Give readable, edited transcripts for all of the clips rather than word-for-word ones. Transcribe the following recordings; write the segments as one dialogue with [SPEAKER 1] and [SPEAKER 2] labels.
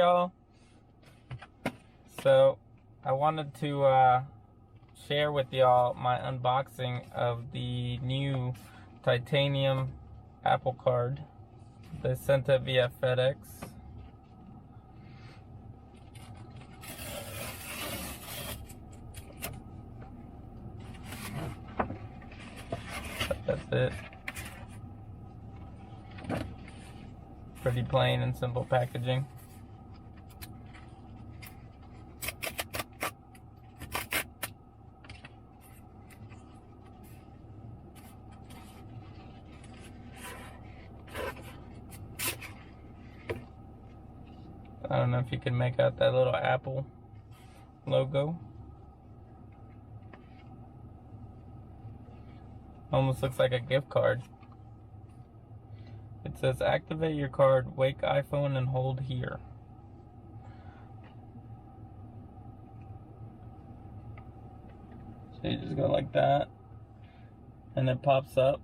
[SPEAKER 1] y'all. So I wanted to share with y'all my unboxing of the new titanium Apple Card. They sent it via FedEx. That's it. Pretty plain and simple packaging. I don't know if you can make out that little Apple logo. Almost looks like a gift card. It says, activate your card, wake iPhone and hold here. So you just go like that, and it pops up,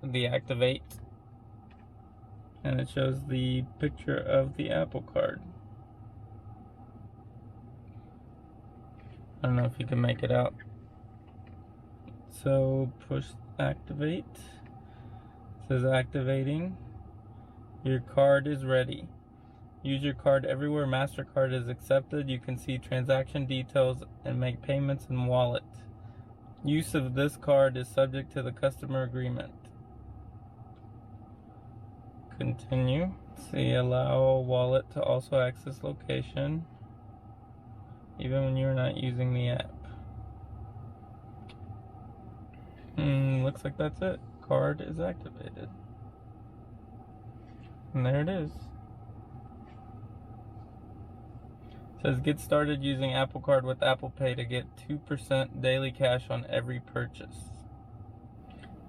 [SPEAKER 1] the activate, and it shows the picture of the Apple Card. I don't know if you can make it out. So push activate. It says activating. Your card is ready. Use your card everywhere MasterCard is accepted. You can see transaction details and make payments in wallet. Use of this card is subject to the customer agreement. Continue. See, allow wallet to also access location, even when you're not using the app. Looks like that's it. Card is activated. And there it is. It says get started using Apple Card with Apple Pay to get 2% daily cash on every purchase.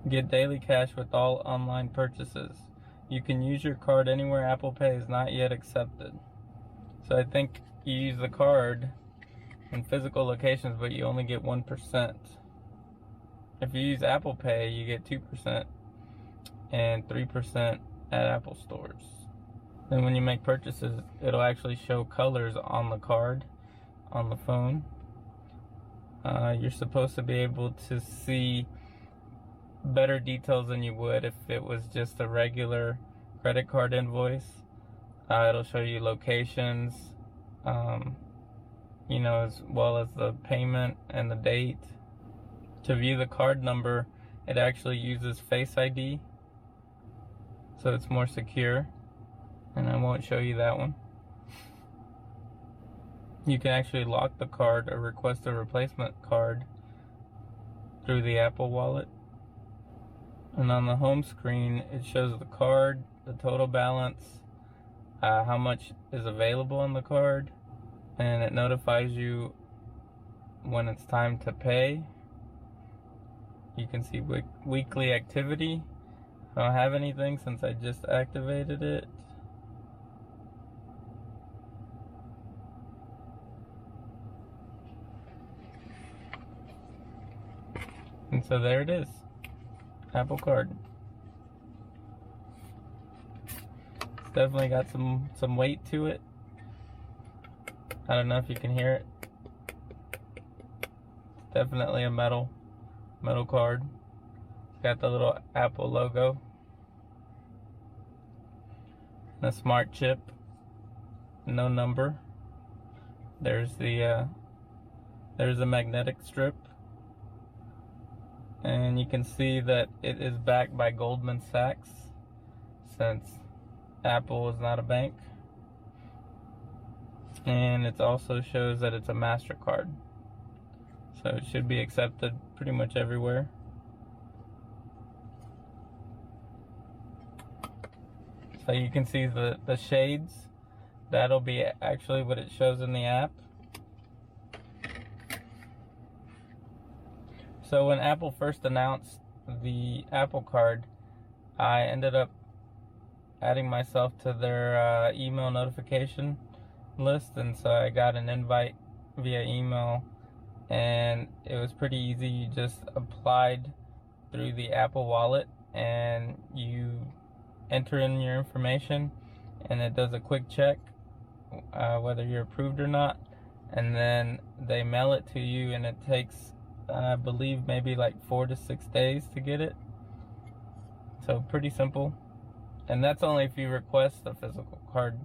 [SPEAKER 1] Get daily cash with all online purchases. You can use your card anywhere Apple Pay is not yet accepted. So I think you use the card in physical locations, but you only get 1%. If you use Apple Pay, you get 2% and 3% at Apple stores. Then when you make purchases, it'll actually show colors on the card, on the phone. You're supposed to be able to see better details than you would if it was just a regular credit card invoice. It'll show you locations, as well as the payment and the date. To view the card number, it actually uses Face ID, so it's more secure, and I won't show you that one. You can actually lock the card or request a replacement card through the Apple Wallet. And on the home screen, it shows the card, the total balance, how much is available on the card, and it notifies you when it's time to pay. You can see weekly activity. I don't have anything since I just activated it. And so there it is. Apple Card. It's definitely got some weight to it. I don't know if you can hear it. It's definitely a metal card. It's got the little Apple logo. And a smart chip. No number. There's the magnetic strip. And you can see that it is backed by Goldman Sachs, since Apple is not a bank. And it also shows that it's a MasterCard. So it should be accepted pretty much everywhere. So you can see the shades. That'll be actually what it shows in the app. So when Apple first announced the Apple Card, I ended up adding myself to their email notification list, and so I got an invite via email, and it was pretty easy. You just applied through the Apple Wallet, and you enter in your information, and it does a quick check whether you're approved or not, and then they mail it to you, and it takes, I believe, maybe like 4 to 6 days to get it. So pretty simple. And that's only if you request the physical card.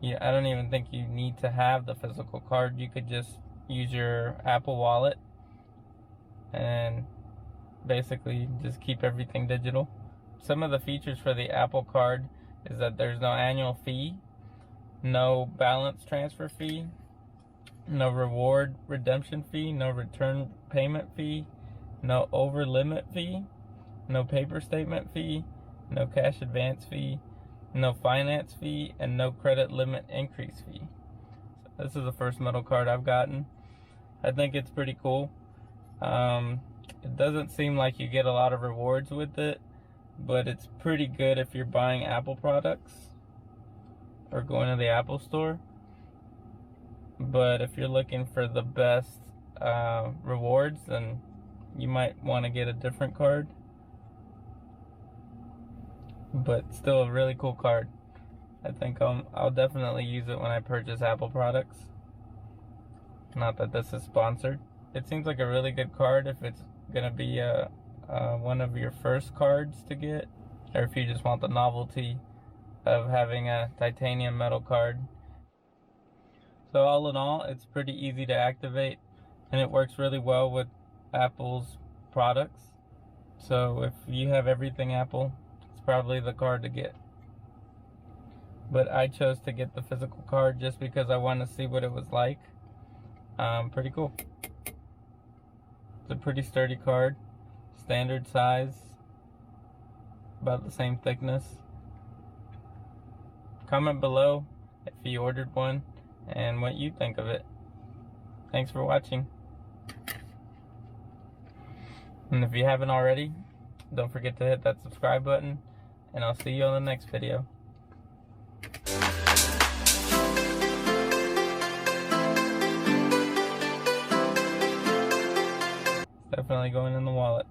[SPEAKER 1] I don't even think you need to have the physical card. You could just use your Apple Wallet and basically just keep everything digital. Some of the features for the Apple Card is that there's no annual fee, no balance transfer fee, no reward redemption fee, no return payment fee, no over limit fee, no paper statement fee, no cash advance fee, no finance fee, and no credit limit increase fee. So this is the first metal card I've gotten. I think it's pretty cool. It doesn't seem like you get a lot of rewards with it, but it's pretty good if you're buying Apple products or going to the Apple store. But if you're looking for the best rewards, then you might want to get a different card. But still a really cool card. I think I'll definitely use it when I purchase Apple products. Not that this is sponsored. It seems like a really good card if it's gonna be one of your first cards to get, or if you just want the novelty of having a titanium metal card. So all in all, it's pretty easy to activate, and it works really well with Apple's products. So if you have everything Apple, it's probably the card to get. But I chose to get the physical card just because I wanted to see what it was like. Pretty cool. It's a pretty sturdy card, standard size, about the same thickness. Comment below if you ordered one and what you think of it. Thanks for watching. And if you haven't already, don't forget to hit that subscribe button, and I'll see you on the next video. Definitely going in the wallet.